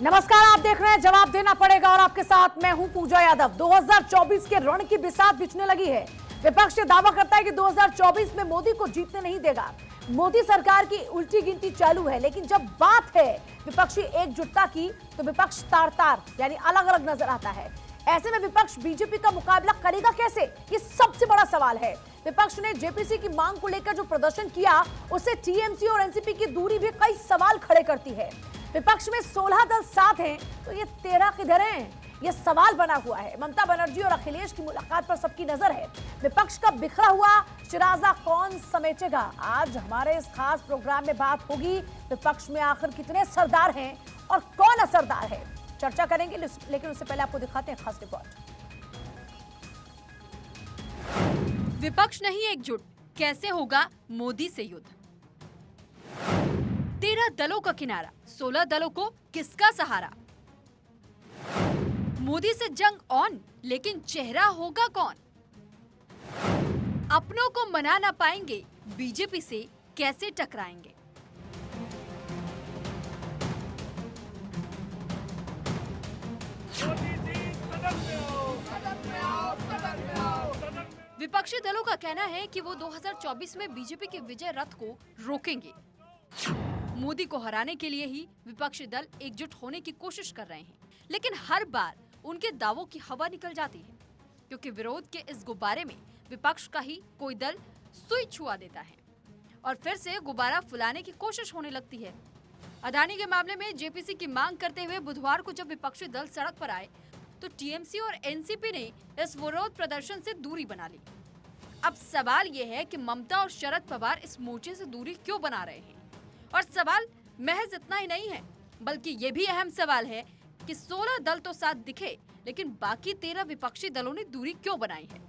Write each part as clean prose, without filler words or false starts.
नमस्कार, आप देख रहे हैं जवाब देना पड़ेगा और आपके साथ मैं हूं पूजा यादव। 2024 के रण की बिसात बिछने लगी है। विपक्ष दावा करता है कि 2024 में मोदी को जीतने नहीं देगा। मोदी सरकार की उल्टी गिनती चालू है, लेकिन जब बात है विपक्षी एकजुटता की तो विपक्ष तार-तार यानी अलग-अलग नजर आता है। ऐसे में विपक्ष बीजेपी का मुकाबला करेगा कैसे, ये सबसे बड़ा सवाल है। विपक्ष ने जेपीसी की मांग को लेकर जो प्रदर्शन किया उससे टीएमसी और एनसीपी की दूरी भी कई सवाल खड़े करती है। विपक्ष में 16 दल साथ हैं तो ये 13 किधर हैं, ये सवाल बना हुआ है। ममता बनर्जी और अखिलेश की मुलाकात पर सबकी नजर है। विपक्ष का बिखरा हुआ शिराजा कौन समेटेगा, आज हमारे इस खास प्रोग्राम में बात होगी। विपक्ष में आखिर कितने सरदार हैं और कौन असरदार है, चर्चा करेंगे। लेकिन उससे पहले आपको दिखाते हैं खास रिपोर्ट। विपक्ष नहीं एकजुट, कैसे होगा मोदी से युद्ध। 13 दलों का किनारा, 16 दलों को किसका सहारा। मोदी से जंग ऑन, लेकिन चेहरा होगा कौन। अपनों को मना ना पाएंगे, बीजेपी से कैसे टकराएंगे। विपक्षी दलों का कहना है कि वो 2024 में बीजेपी के विजय रथ को रोकेंगे। मोदी को हराने के लिए ही विपक्षी दल एकजुट होने की कोशिश कर रहे हैं, लेकिन हर बार उनके दावों की हवा निकल जाती है, क्योंकि विरोध के इस गुब्बारे में विपक्ष का ही कोई दल सुई छुआ देता है और फिर से गुब्बारा फुलाने की कोशिश होने लगती है। अडानी के मामले में जेपीसी की मांग करते हुए बुधवार को जब विपक्षी दल सड़क पर आए तो टीएमसी और एनसीपी ने इस विरोध प्रदर्शन से दूरी बना ली। अब सवाल ये है कि ममता और शरद पवार इस मोर्चे से दूरी क्यों बना रहे हैं। और सवाल महज इतना ही नहीं है, बल्कि ये भी अहम सवाल है कि 16 दल तो साथ दिखे, लेकिन बाकी 13 विपक्षी दलों ने दूरी क्यों बनाई है।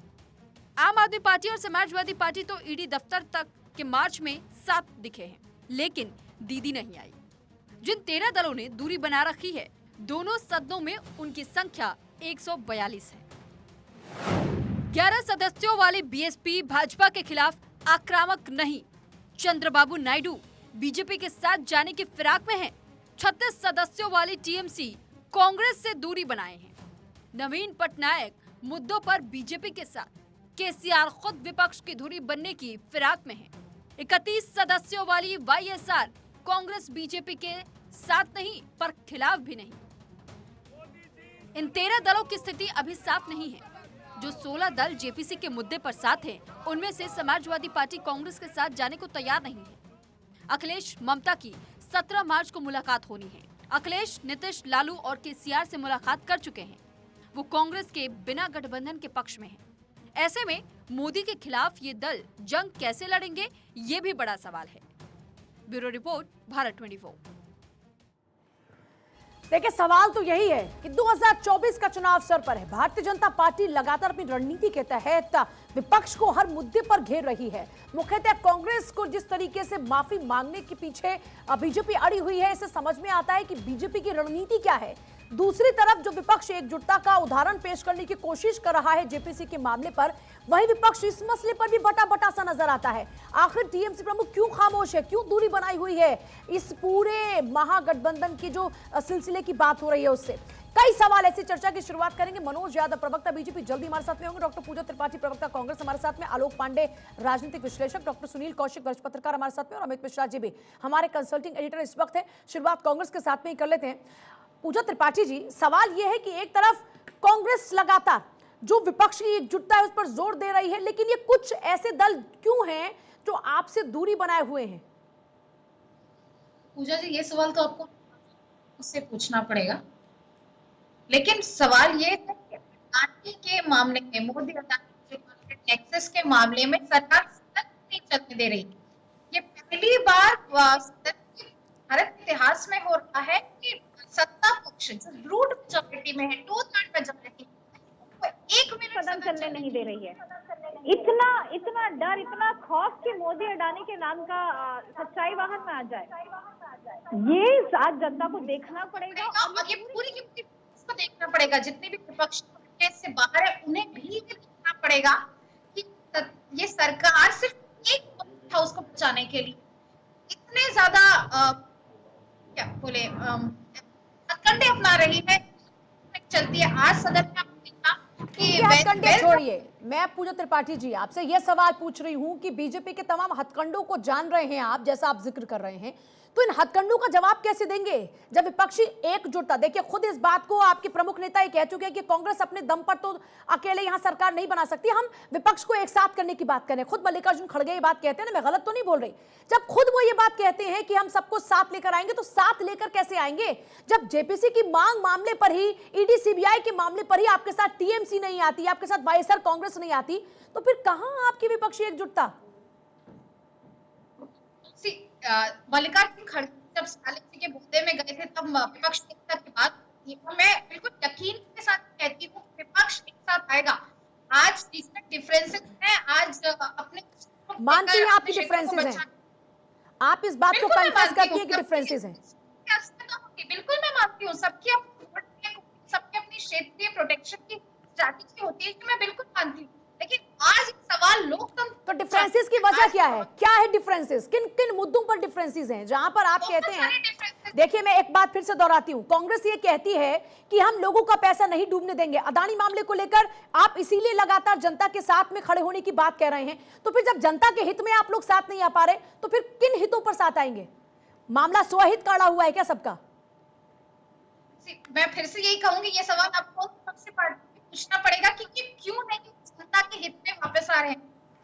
आम आदमी पार्टी और समाजवादी पार्टी तो ईडी दफ्तर तक के मार्च में साथ दिखे हैं, लेकिन दीदी नहीं आई। जिन 13 दलों ने दूरी बना रखी है, दोनों सदनों में उनकी संख्या 142 है। 11 सदस्यों वाली बीएसपी भाजपा के खिलाफ आक्रामक नहीं। चंद्रबाबू नायडू बीजेपी के साथ जाने की फिराक में हैं। 36 सदस्यों वाली टीएमसी कांग्रेस से दूरी बनाए हैं। नवीन पटनायक मुद्दों पर बीजेपी के साथ, केसीआर खुद विपक्ष की धुरी बनने की फिराक में है। 31 सदस्यों वाली वाईएसआर कांग्रेस बीजेपी के साथ नहीं पर खिलाफ भी नहीं। इन 13 दलों की स्थिति अभी साफ नहीं है। जो 16 दल जेपीसी के मुद्दे पर साथ हैं, उनमें से समाजवादी पार्टी कांग्रेस के साथ जाने को तैयार नहीं है। अखिलेश ममता की 17 मार्च को मुलाकात होनी है। अखिलेश नीतीश, लालू और केसीआर से मुलाकात कर चुके हैं। वो कांग्रेस के बिना गठबंधन के पक्ष में हैं। ऐसे में मोदी के खिलाफ ये दल जंग कैसे लड़ेंगे, ये भी बड़ा सवाल है। Bureau report, Bharat 24। देखिए, सवाल तो यही है कि 2024 का चुनाव सर पर है। भारतीय जनता पार्टी लगातार अपनी रणनीति के तहत विपक्ष को हर मुद्दे पर घेर रही है। मुख्यतः कांग्रेस को जिस तरीके से माफी मांगने के पीछे बीजेपी अड़ी हुई है, इससे समझ में आता है कि बीजेपी की रणनीति क्या है। दूसरी तरफ जो विपक्ष एकजुटता का उदाहरण पेश करने की कोशिश कर रहा है जेपीसी के मामले पर, वही विपक्ष इस मसले पर भी बटा बटा सा नजर आता है। आखिर टीएमसी प्रमुख क्यों खामोश है, क्यों दूरी बनाई हुई है इस पूरे महागठबंधन की जो सिलसिले की बात हो रही है उससे। कई सवाल, ऐसी चर्चा की शुरुआत करेंगे। मनोज यादव, प्रवक्ता बीजेपी, जल्दी हमारे साथ में होंगे। डॉक्टर पूजा त्रिपाठी, प्रवक्ता कांग्रेस, हमारे साथ में। आलोक पांडे, राजनीतिक विश्लेषक। डॉक्टर सुनील कौशिक, वरिष्ठ पत्रकार, हमारे साथ में। और अमित मिश्रा जी भी हमारे कंसल्टिंग एडिटर इस वक्त है। शुरुआत कांग्रेस के साथ में ही कर लेते हैं। पूजा त्रिपाठी जी, सवाल यह है कि एक तरफ कांग्रेस लगातार जो विपक्ष की एकजुटता है उस पर जोर दे रही है, लेकिन ये कुछ ऐसे दल क्यों हैं जो आपसे दूरी बनाए हुए हैं? पूजा जी, ये सवाल तो आपको मुझसे पूछना पड़ेगा, लेकिन सवाल ये है कि अडानी के मामले में, मोदी अडानी नेक्सस के मामले में सरकार सतत नहीं चलने दे रही। ये पहली बार भारत इतिहास में हो रहा है कि सत्ता पक्ष जो ब्रूड मेजॉरिटी में है, 2/3 मेजॉरिटी, वो 1 मिनट कदम चलने नहीं दे रही है। इतना डर, इतना खौफ कि मोदी अडानी के नाम का सच्चाई बाहर में आ जाए, ये आज जनता को देखना पड़ेगा। और ये पूरी की पूरी को देखना पड़ेगा। जितने भी विपक्ष से बाहर है उन्हें भी देखना पड़ेगा कि ये सरकार सिर्फ एक था उसको बचाने के लिए इतने ज्यादा क्या बोले हथकंडे अपना रही है, चलती है। आज सदन में आपने देखा कि ये हथकंडे छोड़िए, मैं पूजा त्रिपाठी जी आपसे यह सवाल पूछ रही हूं कि बीजेपी के तमाम हथकंडों को जान रहे हैं आप, जैसा आप जिक्र कर रहे हैं, तो इन हथकंडों का जवाब कैसे देंगे जब विपक्षी एकजुटता, देखिए खुद इस बात को आपके प्रमुख नेता ये कह चुके हैं कि कांग्रेस अपने दम पर तो अकेले यहां सरकार नहीं बना सकती, हम विपक्ष को एक साथ करने की बात करें। खुद मल्लिकार्जुन खड़गे ये बात कहते हैं ना, मैं गलत तो नहीं बोल रही, जब खुद वो ये बात कहते हैं कि हम सबको साथ लेकर आएंगे, तो साथ लेकर कैसे आएंगे जब जेपीसी की मांग मामले पर ही, ईडी सीबीआई के मामले पर ही आपके साथ टीएमसी नहीं आती, आपके साथ वाईएसआर कांग्रेस नहीं आती, तो फिर कहां आपकी विपक्षी एकजुटता? मल्लिकार्जुन खड़गे जब सालेसी के मुद्दे में गए थे तब विपक्ष एकता की बात की, और मैं बिल्कुल यकीन के साथ कहती हूँ विपक्ष एक साथ आएगा। आज इसमें डिफरेंसेस हैं, आज अपने मानती हैं आपकी डिफरेंसेस हैं, आप इस बात को कन्फेस करती हैं कि डिफरेंसेस हैं? बिल्कुल मैं मानती हूँ, सबकी अपनी क्षेत्रीय प्रोटेक्शन की स्ट्रैटेजी होती है, मैं बिल्कुल मानती हूँ, लेकिन आज सवाल लोकतंत्र, तो डिफरेंसेस की वजह क्या है? क्या है डिफरेंसेस? किन किन मुद्दों पर डिफरेंसेस हैं जहां पर आप कहते हैं? देखिए मैं एक बात फिर से दोहराती हूं, कांग्रेस ये कहती है कि हम लोगों का पैसा नहीं डूबने देंगे। अदानी मामले को लेकर आप इसीलिए लगातार जनता के साथ में खड़े होने की बात कह रहे हैं, तो फिर जब जनता के हित में आप लोग साथ नहीं आ पा रहे, तो फिर किन हितों पर साथ आएंगे? मामला स्वहित का अड़ा हुआ है क्या सबका? मैं फिर से यही कहूंगी, ये सवाल आपको सबसे पूछना पड़ेगा कि क्यों नहीं जनता के हित में वापस आ रहे हैं,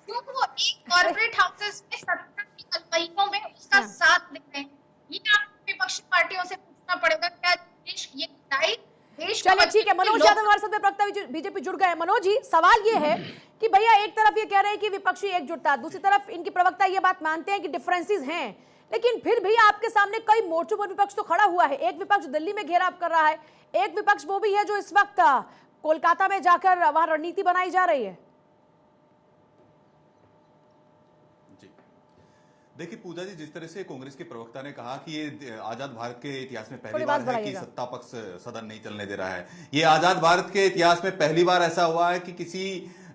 क्यों वो एक कॉर्पोरेट हाउसेस में सत्ता की अलवाइयों में उसका साथ दे रहे हैं, ये आपको विपक्षी पार्टियों से पूछना पड़ेगा। क्या देश ये देश, चलिए ठीक है, मनोज यादव हमारे साथ में प्रवक्ता बीजेपी जुड़ गए। मनोज जी, सवाल ये है कि भैया एक तरफ ये कह रहे हैं कि विपक्षी एकजुटता, दूसरी तरफ इनकी प्रवक्ता ये बात मानते हैं कि डिफरेंसेस हैं, लेकिन फिर भी आपके सामने कई मोर्चों पर विपक्ष तो खड़ा हुआ है। एक विपक्ष दिल्ली में घेराव कर रहा है, एक विपक्ष वो भी है जो इस वक्त कोलकाता में जाकर वहां रणनीति बनाई जा रही है। देखिए पूजा जी, जिस तरह से कांग्रेस के प्रवक्ता ने कहा कि ये आजाद भारत के इतिहास में पहली बार है कि सत्ता पक्ष सदन नहीं चलने दे रहा है, ये आजाद भारत के इतिहास में पहली बार ऐसा हुआ है कि किसी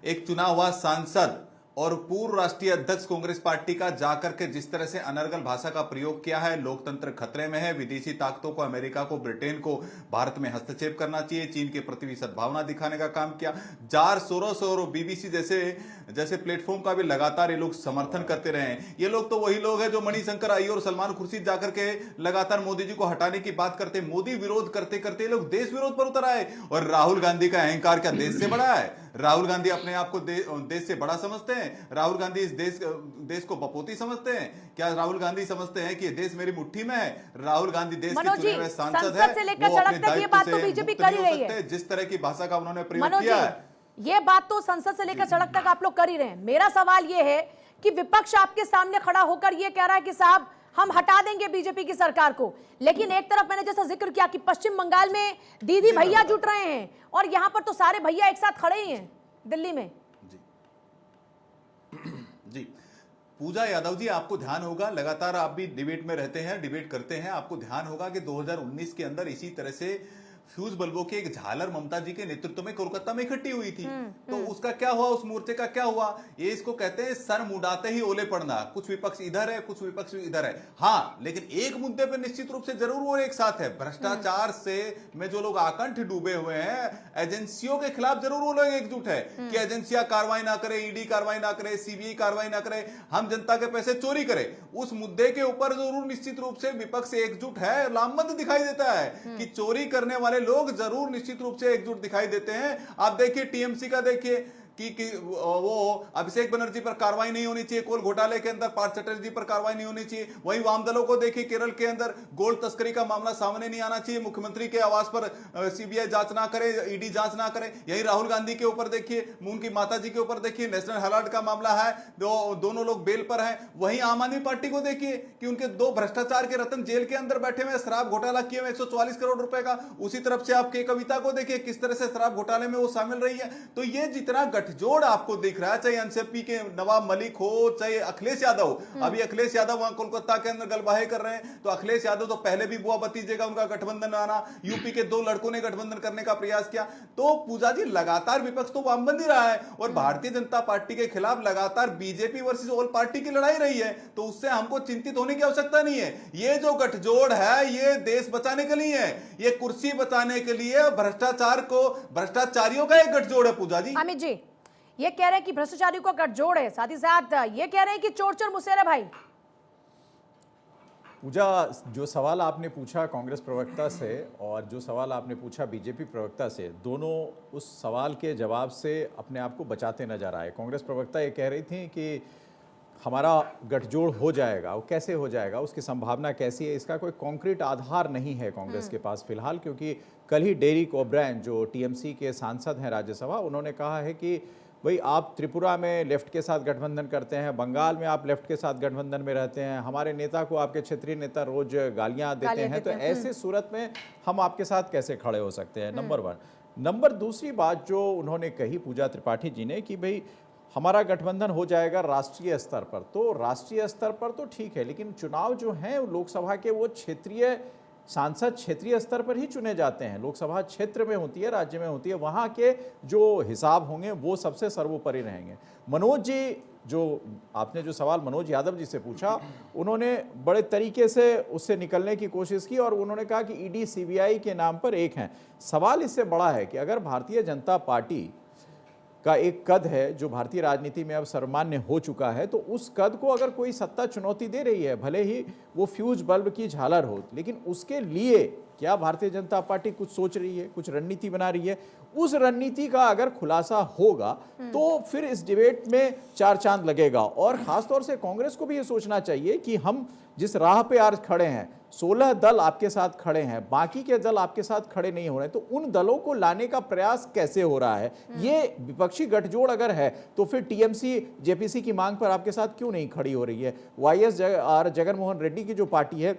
एक चुना हुआ सांसद और पूर्व राष्ट्रीय अध्यक्ष कांग्रेस पार्टी का जाकर के जिस तरह से अनर्गल भाषा का प्रयोग किया है, लोकतंत्र खतरे में है, विदेशी ताकतों को, अमेरिका को, ब्रिटेन को भारत में हस्तक्षेप करना चाहिए, चीन के प्रति भी सद्भावना दिखाने का काम किया। जार सोरोस और बीबीसी जैसे प्लेटफॉर्म का भी लगातार ये लोग समर्थन करते रहे हैं। ये लोग तो वही लोग हैं जो मणिशंकर अय्यर और सलमान खुर्शीद जाकर के लगातार मोदी जी को हटाने की बात करते, मोदी विरोध करते करते ये लोग देश विरोध पर उतर आए। और राहुल गांधी का अहंकार क्या देश से बड़ा है? राहुल गांधी अपने आप को देश से बड़ा समझते हैं? राहुल गांधी इस देश को बपोती समझते हैं? क्या राहुल गांधी समझते हैं कि ये देश मेरी मुट्ठी में है? राहुल गांधी देश के चुने हुए सांसद है, वो अपने दायित्व से मुक्त नहीं हो सकते। जिस तरह की भाषा का उन्होंने प्रयोग किया है, ये बात तो संसद से लेकर सड़क तक आप लोग कर ही रहे हैं। मेरा सवाल ये है कि विपक्ष आपके सामने खड़ा होकर ये कह रहा है कि साहब हम हटा देंगे बीजेपी की सरकार को, लेकिन एक तरफ मैंने जैसा जिक्र किया कि पश्चिम बंगाल में दीदी भैया जुट रहे हैं और यहां पर तो सारे भैया एक साथ खड़े ही हैं दिल्ली में। जी पूजा यादव जी, आपको ध्यान होगा, लगातार आप भी डिबेट में रहते हैं, डिबेट करते हैं, आपको ध्यान होगा कि 2019 के अंदर इसी तरह से फ्यूज बल्बों की एक झालर ममता जी के नेतृत्व में कोलकाता में इकट्ठी हुई थी। तो उसका क्या हुआ, उस मोर्चे का क्या हुआ? ये इसको कहते हैं सर मुड़ाते ही ओले पड़ना। कुछ विपक्ष इधर है, कुछ विपक्ष इधर है। हाँ, लेकिन एक मुद्दे पर निश्चित रूप से जरूर वो एक साथ है। भ्रष्टाचार से में जो लोग आकंठ डूबे हुए हैं, एजेंसियों के खिलाफ जरूर वो लोग एकजुट है कि एजेंसियां कार्रवाई ना करे, ईडी कार्रवाई ना करे, सीबीआई कार्रवाई ना करे, हम जनता के पैसे चोरी करें। उस मुद्दे के ऊपर जरूर निश्चित रूप से विपक्ष एकजुट है। लामबंद दिखाई देता है कि चोरी करने वाले लोग जरूर निश्चित रूप से एकजुट दिखाई देते हैं। आप देखिए टीएमसी का, देखिए कि वो अभिषेक बनर्जी पर कार्रवाई नहीं होनी चाहिए, कोल घोटाले के अंदर पार्थ चटर्जी पर कार्रवाई नहीं होनी चाहिए। वहीं वाम दलों को देखिए, केरल के अंदर गोल्ड तस्करी का मामला सामने नहीं आना चाहिए, मुख्यमंत्री के आवास पर सीबीआई जांच ना करे, ईडी जांच ना करे। यही राहुल गांधी के ऊपर देखिए, उनकी माता जी के ऊपर देखिए, नेशनल हेराल्ड का मामला है, दोनों लोग बेल पर हैं। वहीं आम आदमी पार्टी को देखिए कि उनके 2 भ्रष्टाचार के रतन जेल के अंदर बैठे हुए, शराब घोटाला किए हुए 144 करोड़ रुपए का। उसी तरफ से आपके कविता को देखिए, किस तरह से शराब घोटाले में वो शामिल रही है। तो ये जितना गठजोड़ आपको दिख रहा है, चाहे एनसीपी के नवाब मलिक हो, चाहे अखिलेश यादव हो। अभी अखिलेश यादव वहां कोलकाता के अंदर गलबाहे कर रहे हैं, तो अखिलेश यादव तो पहले भी बुआ भतीजे का उनका गठबंधन आना, यूपी के 2 लड़कों ने गठबंधन करने का प्रयास किया। तो पूजा जी लगातार विपक्ष तो वामबंदी रहा है और भारतीय जनता पार्टी के खिलाफ लगातार बीजेपी वर्सेस ऑल पार्टी की लड़ाई रही है, तो उससे हमको चिंतित होने की आवश्यकता नहीं है। ये जो गठजोड़ है ये देश बचाने के लिए है, ये कुर्सी बचाने के लिए, भ्रष्टाचारियों का एक गठजोड़ है। पूजा जी, अमित जी ये कह रहे हैं कि भ्रष्टाचारियों का गठजोड़ है, साथ ही साथ ये कह रहे हैं कि चोर चोर मुसेरे भाई। पूजा, जो सवाल आपने पूछा कांग्रेस प्रवक्ता से और जो सवाल आपने पूछा बीजेपी प्रवक्ता से, दोनों उस सवाल के जवाब से अपने आप को बचाते नजर आए। कांग्रेस प्रवक्ता ये कह रही थी कि हमारा गठजोड़ हो जाएगा, वो कैसे हो जाएगा, उसकी संभावना कैसी है, इसका कोई कॉन्क्रीट आधार नहीं है कांग्रेस के पास फिलहाल, क्योंकि कल ही डेरिक ओब्रायन जो टीएमसी के सांसद हैं राज्यसभा, उन्होंने कहा है कि भाई आप त्रिपुरा में लेफ्ट के साथ गठबंधन करते हैं, बंगाल में आप लेफ्ट के साथ गठबंधन में रहते हैं, हमारे नेता को आपके क्षेत्रीय नेता रोज गालियां देते हैं, तो ऐसे सूरत में हम आपके साथ कैसे खड़े हो सकते हैं, नंबर 1। नंबर दूसरी बात जो उन्होंने कही पूजा त्रिपाठी जी ने कि भाई हमारा गठबंधन हो जाएगा राष्ट्रीय स्तर पर, तो राष्ट्रीय स्तर पर तो ठीक है, लेकिन चुनाव जो हैं लोकसभा के वो क्षेत्रीय सांसद क्षेत्रीय स्तर पर ही चुने जाते हैं, लोकसभा क्षेत्र में होती है, राज्य में होती है, वहाँ के जो हिसाब होंगे वो सबसे सर्वोपरि रहेंगे। मनोज जी, जो आपने जो सवाल मनोज यादव जी से पूछा, उन्होंने बड़े तरीके से उससे निकलने की कोशिश की और उन्होंने कहा कि ईडी सीबीआई के नाम पर एक हैं। सवाल इससे बड़ा है कि अगर भारतीय जनता पार्टी का एक कद है जो भारतीय राजनीति में अब सर्वमान्य हो चुका है, तो उस कद को अगर कोई सत्ता चुनौती दे रही है, भले ही वो फ्यूज बल्ब की झालर हो, लेकिन उसके लिए क्या भारतीय जनता पार्टी कुछ सोच रही है, कुछ रणनीति बना रही है? उस रणनीति का अगर खुलासा होगा तो फिर इस डिबेट में 4 चांद लगेगा। और खासतौर से कांग्रेस को भी ये सोचना चाहिए कि हम जिस राह पे आज खड़े हैं, 16 दल आपके साथ खड़े हैं, बाकी के दल आपके साथ खड़े नहीं हो रहे, तो उन दलों को लाने का प्रयास कैसे हो रहा है? ये विपक्षी गठजोड़ अगर है तो फिर टीएमसी जेपीसी की मांग पर आपके साथ क्यों नहीं खड़ी हो रही है? वाईएस जगनमोहन रेड्डी की जो पार्टी है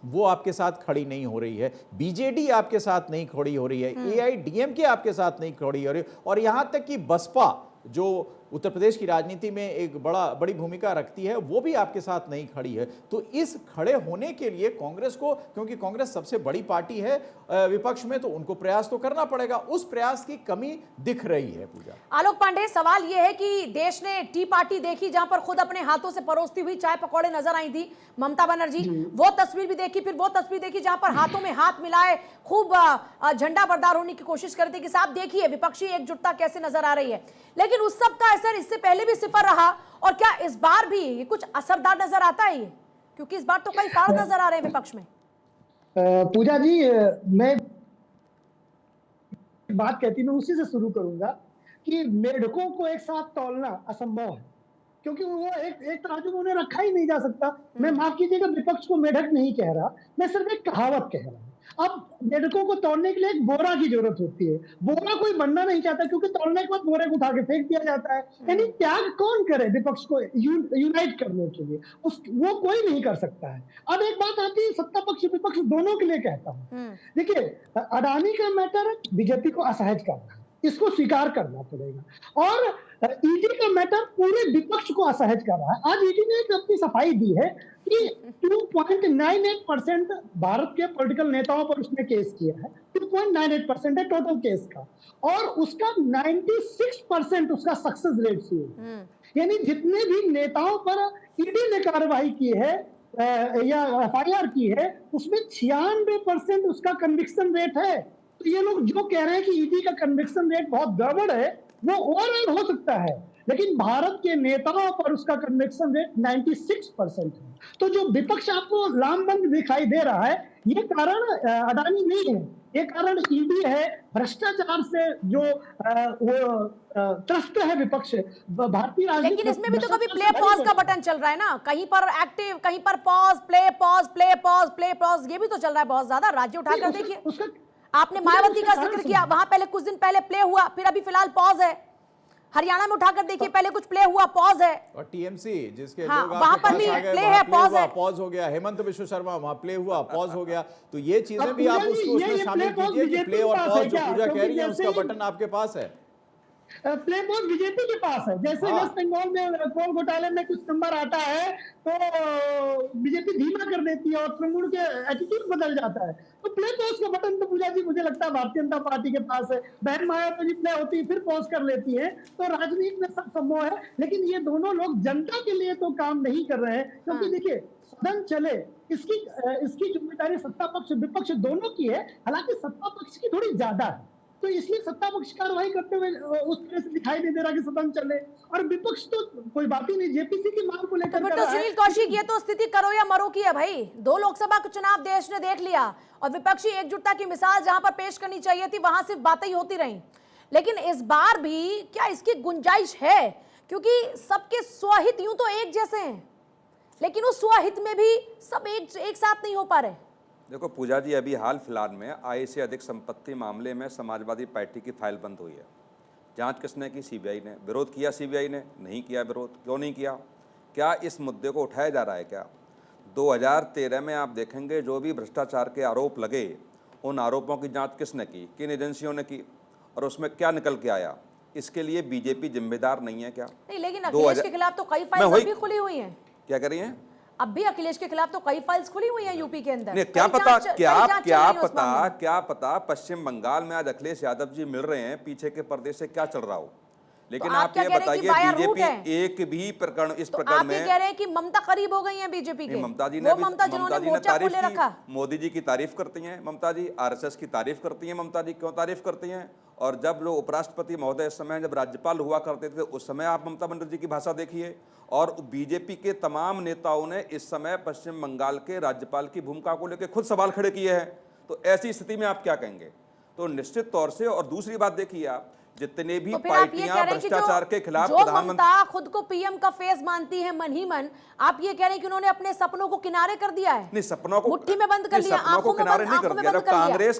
वो आपके साथ खड़ी नहीं हो रही है, बीजेडी आपके साथ नहीं खड़ी हो रही है, एआईडीएमके आपके साथ नहीं खड़ी हो रही है, और यहां तक कि बसपा जो उत्तर प्रदेश की राजनीति में एक बड़ी भूमिका रखती है वो भी आपके साथ नहीं खड़ी है। तो इस खड़े होने के लिए कांग्रेस को, क्योंकि कांग्रेस सबसे बड़ी पार्टी है विपक्ष में, तो उनको प्रयास तो करना पड़ेगा, उस प्रयास की कमी दिख रही है। पूजा, आलोक पांडे, सवाल यह है कि देश ने टी पार्टी देखी जहां पर खुद अपने हाथों से परोसती हुई चाय पकौड़े नजर आई थी ममता बनर्जी, वो तस्वीर भी देखी, फिर वो तस्वीर देखी जहां पर हाथों में हाथ मिलाए खूब झंडा बरदार होने की कोशिश करते कि साहब देखिए विपक्षी एकजुटता कैसे नजर आ रही है, लेकिन उस सब का असर इससे पहले भी सिफर रहा, और क्या इस बार भी ये कुछ असरदार नजर आता है ये? क्योंकि इस बार तो कई फाड़ नजर आ रहे हैं विपक्ष में। पूजा जी, मैं बात कहती मैं उसी से शुरू करूंगा कि मेढकों को एक साथ तौलना असंभव है, क्योंकि वो एक तराजू में उन्हें रखा ही नहीं जा सकता। मैं माफ कीजिएगा, विपक्ष को मेढक नहीं कह रहा, मैं सिर्फ एक कहावत कह रहा हूं। अब मेढकों को तौलने के लिए एक बोरा की जरूरत होती है, बोरा कोई बनना नहीं चाहता क्योंकि तौलने के बाद बोरे को उठा के फेंक दिया जाता है। यानी त्याग कौन करे विपक्ष को यूनाइट करने के लिए? वो कोई नहीं कर सकता है। अब एक बात आती है सत्ता पक्ष विपक्ष दोनों के लिए कहता हूं, देखिए अडानी का मैटर बीजेपी को असहज कर रहा है, इसको स्वीकार करना पड़ेगा, और ईडी का मैटर पूरे विपक्ष को असहज कर रहा है। आज ईडी ने एक अपनी सफाई दी है कि 2.98% भारत के पॉलिटिकल नेताओं पर उसने केस किया है, 2.98% है टोटल केस का, और उसका 96% उसका सक्सेस रेट है। यानी जितने भी नेताओं पर ईडी ने कार्रवाई की है या एफआईआर की है, उसमें 96% उसका कन्विक्शन रेट है। तो ये लोग जो कह रहे हैं कि ईडी का कन्विक्शन रेट बहुत गड़बड़ है, वो ओवरऑल हो सकता है, लेकिन भारत के नेताओं पर उसका कन्विक्शन रेट 96% है। तो जो विपक्ष आपको लामबंद दिखाई दे रहा है, ये कारण अडानी नहीं है, ये कारण ईडी है, भ्रष्टाचार से जो त्रस्त है विपक्ष भारतीय राजनीति। लेकिन इसमें भी तो कभी प्ले पॉज का बटन चल रहा है ना, कहीं पर एक्टिव, कहीं पर pause, play pause, play pause, play pause, ये भी तो चल रहा है बहुत ज्यादा। राज्य उठाकर देखिए, आपने मायावती का जिक्र किया, वहां पहले कुछ दिन पहले प्ले हुआ, फिर अभी फिलहाल पॉज है। हरियाणा में उठाकर देखिए, पहले कुछ प्ले हुआ, पॉज है। और टीएमसी जिसके हाँ, लोग वहां पर भी प्ले है, पॉज है, पॉज हो गया। हेमंत विश्व शर्मा वहां प्ले हुआ, पॉज हो गया। तो ये चीजें भी आप उसको उसमें शामिल कीजिए कि प्ले और पॉज जो पूजा कह रही है उसका बटन आपके पास है। प्ले पोस्ट बीजेपी के पास है। जैसे हाँ। वेस्ट बंगाल में कोल घोटाले में कुछ नंबर आता है तो बीजेपी धीमा कर देती है और तृणमूल के एटीट्यूड बदल जाता है। तो प्ले पोस्ट का बटन तो पूजा जी मुझे लगता है भारतीय जनता पार्टी के पास है। बहन मायावती प्ले होती है फिर पॉज कर लेती है। तो राजनीति में सब संभव है, लेकिन ये दोनों लोग जनता के लिए तो काम नहीं कर रहे हैं। क्योंकि देखिए सदन चले इसकी जिम्मेदारी सत्ता पक्ष विपक्ष दोनों की है। हालांकि सत्ता पक्ष की थोड़ी ज्यादा है, तो इसलिए सत्ता पक्ष कार्रवाई करते हुए उस तरह से दिखाई नहीं दे रहा कि सदन चले। और विपक्ष तो कोई बात ही नहीं, जेपीसी की मांग को लेकर तो सुनील कौशिक, ये तो स्थिति करो या मरो की है भाई। 2 लोकसभा के चुनाव देश ने देख लिया और विपक्षी एकजुटता की मिसाल जहां पर पेश करनी चाहिए थी वहां सिर्फ बातें ही होती रही। लेकिन इस बार भी क्या इसकी गुंजाइश है? क्योंकि सबके स्वहित यूं तो एक जैसे हैं, लेकिन उस स्वहित में भी सब एक साथ नहीं हो पा रहे। देखो पूजा जी, अभी हाल फिलहाल में आय से अधिक संपत्ति मामले में समाजवादी पार्टी की फाइल बंद हुई है। जांच किसने की? सीबीआई ने। विरोध किया सीबीआई ने? नहीं किया विरोध। क्यों नहीं किया? क्या इस मुद्दे को उठाया जा रहा है क्या? 2013 में आप देखेंगे जो भी भ्रष्टाचार के आरोप लगे, उन आरोपों की जांच किसने की? किन एजेंसियों ने की? और उसमें क्या निकल के आया? इसके लिए बीजेपी जिम्मेदार नहीं है क्या? नहीं, लेकिन अखिलेश के खिलाफ तो कई फाइल्स भी खुली हुई हैं। क्या कह रही हैं? अब भी अखिलेश के खिलाफ तो कई फाइल्स खुली हुई हैं यूपी के अंदर। नहीं, क्या पता पश्चिम बंगाल में आज अखिलेश यादव जी मिल रहे हैं, पीछे के पर्दे से क्या चल रहा हो। लेकिन तो आप ये बताइए बीजेपी एक भी प्रकरण इस प्रकरण में आप कह रहे हैं कि ममता करीब हो गई है बीजेपी के। ममता जी ने तारीफ की, मोदी जी की तारीफ करती हैं ममता जी, आरएसएस की तारीफ करती हैं ममता जी। क्यों तारीफ करती हैं? और जब जो उपराष्ट्रपति महोदय इस समय जब राज्यपाल हुआ करते थे उस समय आप ममता बनर्जी की भाषा देखिए। और बीजेपी के तमाम नेताओं ने इस समय पश्चिम बंगाल के राज्यपाल की भूमिका को लेकर खुद सवाल खड़े किए हैं। तो ऐसी स्थिति में आप क्या कहेंगे? तो निश्चित तौर से, और दूसरी बात देखिए, आप जितने भी पार्टियां भ्रष्टाचार के खिलाफ प्रधानमंत्री खुद को पीएम का फेस मानती है मन ही मन, आप ये कह रहे हैं कि उन्होंने अपने सपनों को किनारे कर दिया है? नहीं, सपनों को मुट्ठी में बंद कर लिया, सपनों को किनारे नहीं कर दिया। जब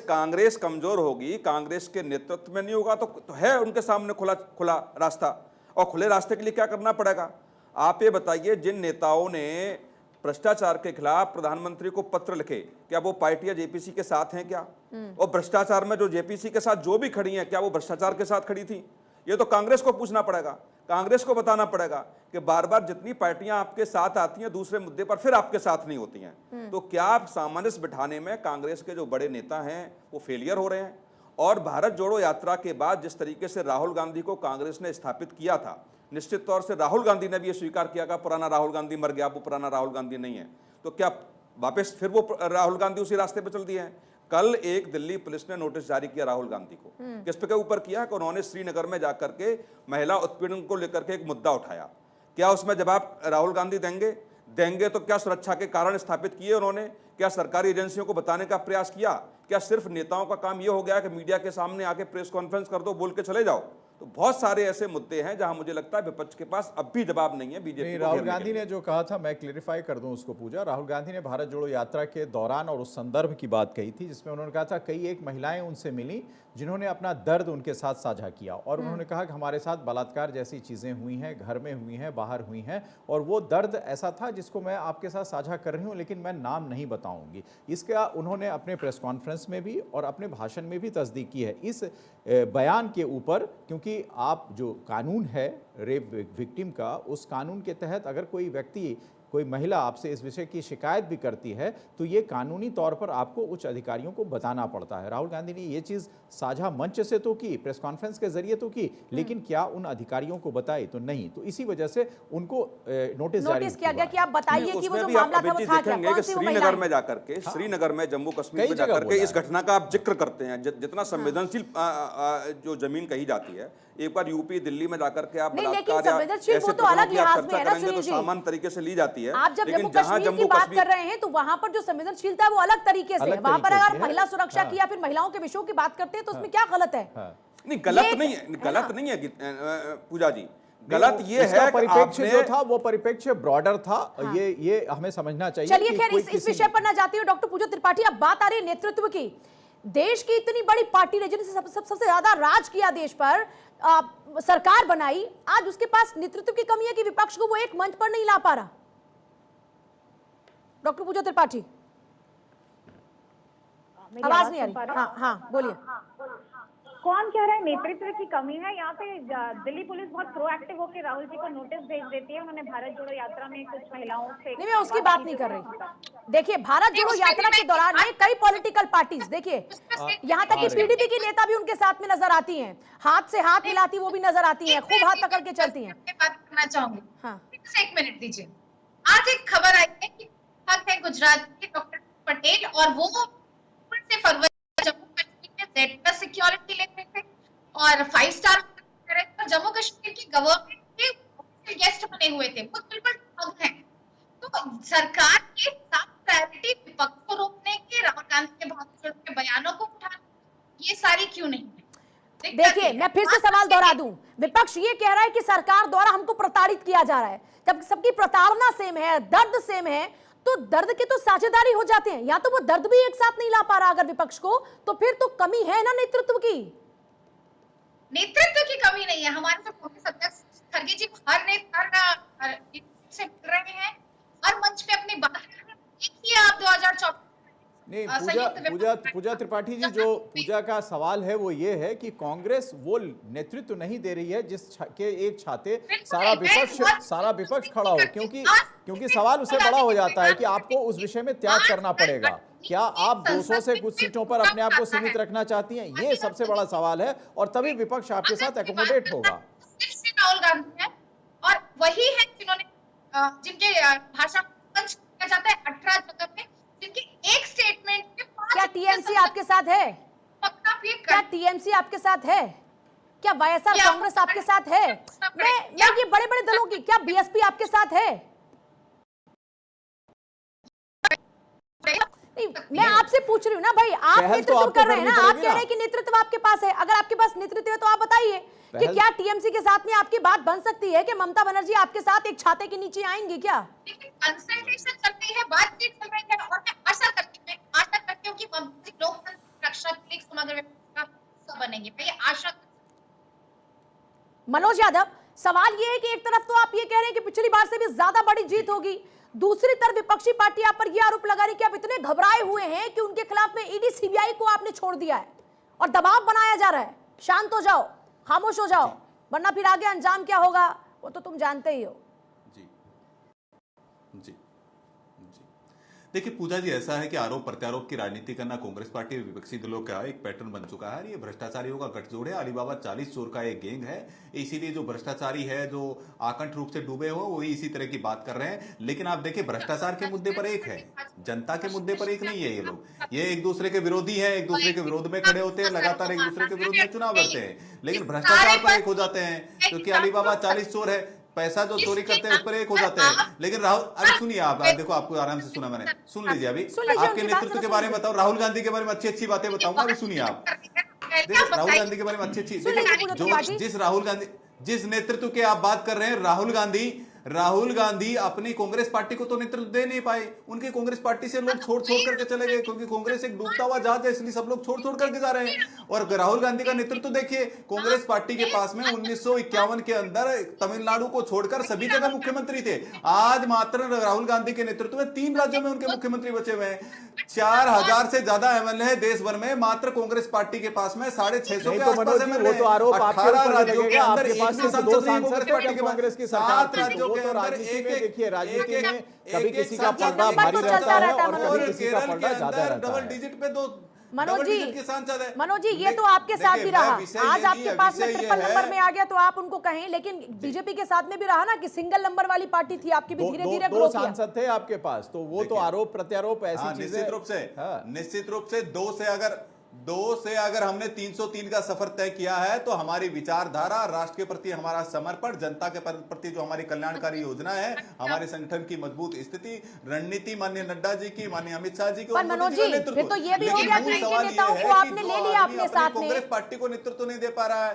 कांग्रेस कमजोर होगी, कांग्रेस के नेतृत्व में नहीं होगा तो है उनके सामने खुला रास्ता। और खुले रास्ते के लिए क्या करना पड़ेगा? आप ये बताइए, जिन नेताओं ने भ्रष्टाचार के खिलाफ प्रधानमंत्री को पत्र लिखे, क्या वो पार्टियां जेपीसी के साथ हैं क्या? और भ्रष्टाचार में जो जेपीसी के साथ जो भी खड़ी हैं, क्या वो भ्रष्टाचार के साथ खड़ी थी? ये तो कांग्रेस को पूछना पड़ेगा, कांग्रेस को बताना पड़ेगा कि बार बार जितनी पार्टियां आपके साथ आती हैं दूसरे मुद्दे पर फिर आपके साथ नहीं होती हैं। तो क्या आप सामंजस्य बिठाने में कांग्रेस के जो बड़े नेता हैं वो फेलियर हो रहे हैं? और भारत जोड़ो यात्रा के बाद जिस तरीके से राहुल गांधी को कांग्रेस ने स्थापित किया था, निश्चित तौर से राहुल गांधी ने भी ये स्वीकार किया कि पुराना राहुल गांधी मर गया, वो पुराना राहुल गांधी नहीं है। तो क्या वापस फिर वो राहुल गांधी उसी रास्ते पे चल दिए हैं? कल एक दिल्ली पुलिस ने नोटिस जारी किया राहुल गांधी को, किस पे के ऊपर किया कि उन्होंने श्रीनगर में जाकर के महिला उत्पीड़न को लेकर के एक मुद्दा उठाया। क्या उसमें जवाब राहुल गांधी देंगे तो क्या सुरक्षा के कारण स्थापित किए उन्होंने? क्या सरकारी एजेंसियों को बताने का प्रयास किया? क्या सिर्फ नेताओं का काम यह हो गया कि मीडिया के सामने आके प्रेस कॉन्फ्रेंस कर दो, बोल के चले जाओ? तो बहुत सारे ऐसे मुद्दे हैं जहां मुझे लगता है विपक्ष के पास अब भी जवाब नहीं है बीजेपी। राहुल गांधी ने जो कहा था, मैं क्लेरिफाई कर दूं उसको पूजा। राहुल गांधी ने भारत जोड़ो यात्रा के दौरान और उस संदर्भ की बात कही थी जिसमें उन्होंने कहा था कई एक महिलाएं उनसे मिली जिन्होंने अपना दर्द उनके साथ साझा किया और उन्होंने कहा कि हमारे साथ बलात्कार जैसी चीज़ें हुई हैं, घर में हुई हैं, बाहर हुई हैं, और वो दर्द ऐसा था जिसको मैं आपके साथ साझा कर रही हूँ, लेकिन मैं नाम नहीं बताऊंगी। इसका उन्होंने अपने प्रेस कॉन्फ्रेंस में भी और अपने भाषण में भी तस्दीक की है इस बयान के ऊपर, क्योंकि आप जो कानून है रेप विक्टिम का, उस कानून के तहत अगर कोई व्यक्ति, कोई महिला आपसे इस विषय की शिकायत भी करती है तो ये कानूनी तौर पर आपको उच्च अधिकारियों को बताना पड़ता है। राहुल गांधी ने ये चीज़ साझा मंच से तो की, प्रेस कॉन्फ्रेंस के जरिए तो की, लेकिन क्या उन अधिकारियों को बताई? तो नहीं। तो इसी वजह से उनको नोटिस जारी किया गया कि आप बताइए कि वो जो मामला था वो था क्या? श्रीनगर में जाकर के, श्रीनगर में, जम्मू कश्मीर में जाकर के इस घटना का आप जिक्र करते हैं। जितना संवेदनशील जो जमीन कही जाती है, एक बार यूपी दिल्ली में जाकर के आप सामान्य तरीके से ली जाती है। आप जब जम्मू कश्मीर की बात कर रहे हैं तो वहां पर जो संवेदनशीलता है वो अलग तरीके से है। वहां पर अगर महिला सुरक्षा की या फिर महिलाओं के विषयों की बात करते हैं तो उसमें क्या गलत है? नहीं, गलत नहीं है पूजा जी। गलत ये है परिप्रेक्ष्य जो था वो परिप्रेक्ष्य ब्रॉडर था। ये हमें समझना चाहिए। चलिए खैर इस विषय पर ना जाती हूँ डॉक्टर पूजा त्रिपाठी, अब बात आ रही है नेतृत्व की। देश की इतनी बड़ी पार्टी ने जिन्होंने सबसे ज्यादा राज किया देश पर, सरकार बनाई, आज उसके पास नेतृत्व की कमी है कि विपक्ष को वो एक मंच पर नहीं ला पा रहा। डॉक्टर पूजा त्रिपाठी, आवाज नहीं आ रही। हाँ बोलिए। कौन कह रहा है नेतृत्व की कमी है? यहाँ पे दिल्ली पुलिस बहुत प्रोएक्टिव होकर राहुल जी को नोटिस भेज देती है। उन्होंने भारत जोड़ो यात्रा में कुछ महिलाओं से नहीं, मैं उसकी बात नहीं कर रही। देखिए, भारत जोड़ो यात्रा के दौरान में कई पॉलिटिकल पार्टीज, देखिए यहाँ तक कि पीडीपी की नेता भी उनके साथ में नजर आती हैं, हाथ से हाथ मिलाती वो भी नजर आती हैं, खूब हाथ पकड़ के चलती हैं। बात करना चाहूंगी, हाँ, एक मिनट दीजिए। आज एक खबर आई है कि गुजरात के डॉक्टर पटेल और वो से फरवरी जम्मू कश्मीर में जेड प्लस सिक्योरिटी ले रहे थे और 5 स्टार और जम्मू कश्मीर की गवर्नमेंट के गेस्ट बने हुए थे। वो बिल्कुल ठग हैं। तो सरकार के साथ प्रायोरिटी विपक्ष को रोकने के, राहुल गांधी के भारत जोड़ो के बयानों को उठाने, ये सारी क्यों नहीं है? देखिए, मैं फिर से सवाल दोहरा दूं, विपक्ष ये कह रहा है कि सरकार द्वारा हमको प्रताड़ित किया जा रहा है। जब सबकी प्रताड़ना सेम है, दर्द सेम है, तो दर्द की तो साझेदारी हो जाते हैं। या तो वो दर्द भी एक साथ नहीं ला पा रहा अगर विपक्ष को, तो फिर तो कमी है ना नेतृत्व की। नेतृत्व की कमी नहीं है। हमारे जो कांग्रेस अध्यक्ष खड़गे जी हर नेता से मिल रहे हैं और मंच पे अपनी बात कर रहे हैं। देखिए आप 2024 नहीं, पूजा त्रिपाठी जी, जो पूजा का सवाल है वो ये है कि कांग्रेस वो नेतृत्व नहीं दे रही है जिसके एक छाते सारा विपक्ष खड़ा हो, क्योंकि सवाल उससे बड़ा हो जाता है कि आपको उस विषय में त्याग करना पड़ेगा। क्या आप 200 से कुछ सीटों पर अपने आप को सीमित रखना चाहती हैं? ये सबसे बड़ा सवाल है और तभी विपक्ष आपके साथ एकोमोडेट होगा। राहुल गांधी है और वही है जिन्होंने जिनके भाषा पंच किया जाता है 18 जगह पे, जिनकी एक स्टेटमेंट के 5 क्या टीएमसी आपके साथ है? क्या टीएमसी आपके साथ है? क्या वाईएसआर कांग्रेस आपके साथ है? मैं ये बड़े बड़े दलों की, क्या बीएसपी आपके साथ है? नहीं, मैं आपसे पूछ रही हूँ ना भाई, आप नेतृत्व कर रहे हैं ना, आप कह रहे हैं कि नेतृत्व आपके पास है। अगर आपके पास नेतृत्व है तो आप बताइए कि क्या टीएमसी के साथ में आपकी बात बन सकती है कि ममता बनर्जी आपके साथ एक छाते के नीचे आएंगी क्या? कंसल्टेशन चल रही है, बातचीत चल रही है और मैं आशा करती हूँ कि लोकतंत्र रक्षा के लिए समग्र व्यवस्था बनेगी। मैं आशा। मनोज यादव, सवाल ये है कि एक तरफ तो आप ये कह रहे हैं कि पिछली बार से भी ज्यादा बड़ी जीत होगी, दूसरी तरफ विपक्षी पार्टी आप पर यह आरोप लगा रही है कि आप इतने घबराए हुए हैं कि उनके खिलाफ में ईडी सीबीआई को आपने छोड़ दिया है और दबाव बनाया जा रहा है। शांत हो जाओ, खामोश हो जाओ, वरना फिर आगे अंजाम क्या होगा वो तो तुम जानते ही हो। जी जी जी, देखिए पूजा जी, ऐसा है कि आरोप प्रत्यारोप की राजनीति करना कांग्रेस पार्टी और विपक्षी दलों का एक पैटर्न बन चुका है। ये भ्रष्टाचारियों का गठजोड़ है, अलीबाबा 40 चोर का एक गैंग है। इसीलिए जो भ्रष्टाचारी है, जो आकंठ रूप से डूबे हो, वही इसी तरह की बात कर रहे हैं। लेकिन आप देखिए, भ्रष्टाचार के मुद्दे पर एक है, जनता के मुद्दे पर एक नहीं है। ये लोग ये एक दूसरे के विरोधी हैं, एक दूसरे के विरोध में खड़े होते हैं, लगातार एक दूसरे के विरोध में चुनाव लड़ते हैं, लेकिन भ्रष्टाचार पर एक हो जाते हैं। क्योंकि अलीबाबा 40 चोर है, पैसा जो चोरी करते हैं उस पर एक हो जाते हैं। लेकिन राहुल, अभी सुनिए आप देखो, आपको आराम से सुना मैंने, सुन लीजिए। अभी आपके नेतृत्व के बारे में बताओ, राहुल गांधी के बारे में अच्छी अच्छी बातें बताऊंगा, अभी सुनिए आप। देखिए राहुल गांधी के बारे में अच्छी अच्छी, जो जिस नेतृत्व के आप बात कर रहे हैं, राहुल गांधी अपनी कांग्रेस पार्टी को तो नेतृत्व दे नहीं पाए। उनकी कांग्रेस पार्टी से लोग छोड़ करके चले गए, क्योंकि कांग्रेस एक डूबता हुआ जहाज है, इसलिए सब लोग छोड़ करके जा रहे हैं। और राहुल गांधी का नेतृत्व देखिए, कांग्रेस पार्टी के पास में 1951 के अंदर तमिलनाडु को छोड़कर सभी जगह मुख्यमंत्री थे। आज मात्र राहुल गांधी के नेतृत्व में 3 राज्यों में उनके मुख्यमंत्री बचे हुए हैं। 4000 से ज्यादा एमएलए है देश भर में, मात्र कांग्रेस पार्टी के पास में 650 के आसपास एमएलए हैं। 18 राज्यों के अंदर एक भी सांसद नहीं कांग्रेस पार्टी के, कांग्रेस की 7 राज्यों के अंदर देखिए राजनीति में कभी किसी का पलड़ा भारी रहता है और कभी किसी का पलड़ा ज्यादा रहता है। डबल डिजिट पे दो मनोज जी, ये तो आपके साथ भी रहा, आज आपके पास में ट्रिपल नंबर में आ गया तो आप उनको कहें, लेकिन बीजेपी के साथ में भी रहा ना कि सिंगल नंबर वाली पार्टी थी आपकी भी, धीरे-धीरे ग्रो किया। 2 सांसद थे आपके पास, तो वो तो आरोप प्रत्यारोप ऐसी चीजें निश्चित रूप से 2 से अगर हमने 303 का सफर तय किया है, तो हमारी विचारधारा, राष्ट्र के प्रति हमारा समर्पण, जनता के प्रति जो हमारी कल्याणकारी योजना है, हमारे संगठन की मजबूत स्थिति, रणनीति माननीय नड्डा जी की, माननीय अमित शाह जी की, मनोज जी फिर तो ये भी हो गया कि इनके नेताओं को आपने ले लिया अपने साथ में, कांग्रेस पार्टी को नेतृत्व नहीं दे पा रहा है।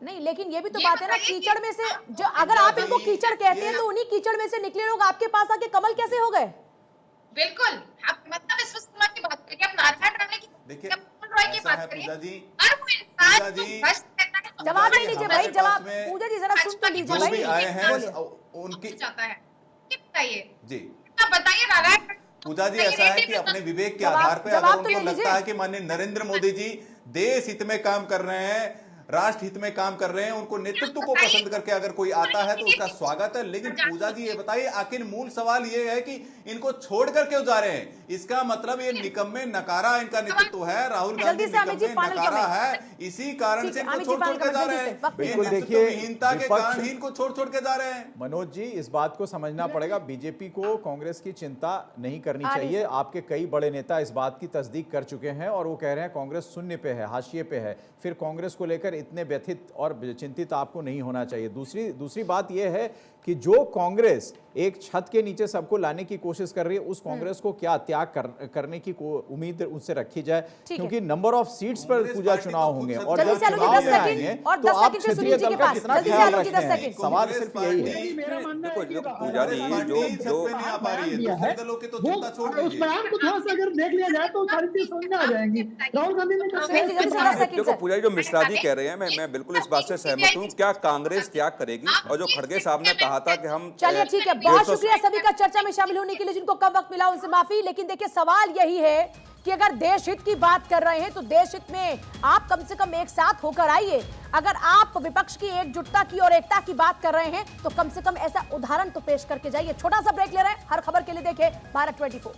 नहीं, लेकिन ये भी तो बात है ना, कीचड़ में से जो, अगर आप इनको कीचड़ कहते हैं तो उन्हीं कीचड़ में से निकले लोग आपके पास आके कमल कैसे हो गए? बिल्कुल, आप मतलब विश्वसनीयता की बात करिए, आप नारायण राणे की, देखिए की बात करिए। पूजा जी, जवाब नहीं लीजिए भाई, जवाब पूजा जी जरा सुन तो लीजिए भाई। जो भी आए हैं उनकी चाहता है बताइए जी, बताइए नारायण। पूजा जी, ऐसा है कि अपने विवेक के आधार पर अगर उनको लगता है कि माननीय नरेंद्र मोदी जी देश हित में काम कर रहे हैं, राष्ट्र हित में काम कर रहे हैं, उनको नेतृत्व को पसंद करके अगर कोई आता है तो उसका स्वागत है। लेकिन पूजा जी ये बताइए, आखिर मूल सवाल ये है कि इनको छोड़कर क्यों जा रहे हैं? इसका मतलब ये निकम्मे नकारा इनका नेतृत्व है, राहुल गांधी जल्दी से अमित जी, निकम्मे फाइनल नकारा कमेंट। है, इसी कारण ठीक से है, इनको अमित जी, छोड़ छोड़ फाइनल के जा कमेंट रहे जल्दी हैं। से, वक्त ये बिल्कुल नेतृत्व देखिए, विहीनता के विपक्ष- कारण ही इनको छोड़ छोड़ के जा रहे हैं। मनोज जी, इस बात को समझना पड़ेगा, बीजेपी को कांग्रेस की चिंता नहीं करनी चाहिए। आपके कई बड़े नेता इस बात की तस्दीक कर चुके हैं और वो कह रहे हैं कांग्रेस शून्य पे है, हाशिए पे है। फिर कांग्रेस को लेकर इतने व्यथित और चिंतित आपको नहीं होना चाहिए। दूसरी बात यह है कि जो कांग्रेस एक छत के नीचे सबको लाने की कोशिश कर रही है, उस कांग्रेस को क्या त्याग करने की उम्मीद उससे रखी जाए, क्योंकि नंबर ऑफ सीट्स पर पूजा चुनाव होंगे और जब चुनाव में आएंगे तो आप क्षेत्रीय दल का कितना ख्याल रखते हैं? सवाल सिर्फ यही है। मेरा मानना है कि पूजा जी, जो नहीं आ पा रही है, दूसरे दलों की तो चिंता छोड़ उस दीजिए। बयान को थोड़ा सा अगर देख लिया जाए तो सारी चीज समझ में आ जाएंगी। राहुल गांधी ने कहा जल्दी से 10 सेकंड देखो सर। पूजा जी, जो मिश्रा जी कह रहे हैं, मैं बिल्कुल इस बात से सहमत हूँ। क्या कांग्रेस त्याग करेगी? और जो खड़गे साहब ने कहा था कि हम चलिए ठीक है, बहुत शुक्रिया सभी का चर्चा में शामिल होने के लिए। जिनको कम वक्त मिला उनसे माफी। लेकिन देखिए, सवाल यही है कि अगर देश हित की बात कर रहे हैं तो देश हित में आप कम से कम एक साथ होकर आइए। अगर आप विपक्ष की एकजुटता की और एकता की बात कर रहे हैं तो कम से कम ऐसा उदाहरण तो पेश करके जाइए। छोटा सा ब्रेक ले रहे हैं, हर खबर के लिए देखें भारत 24।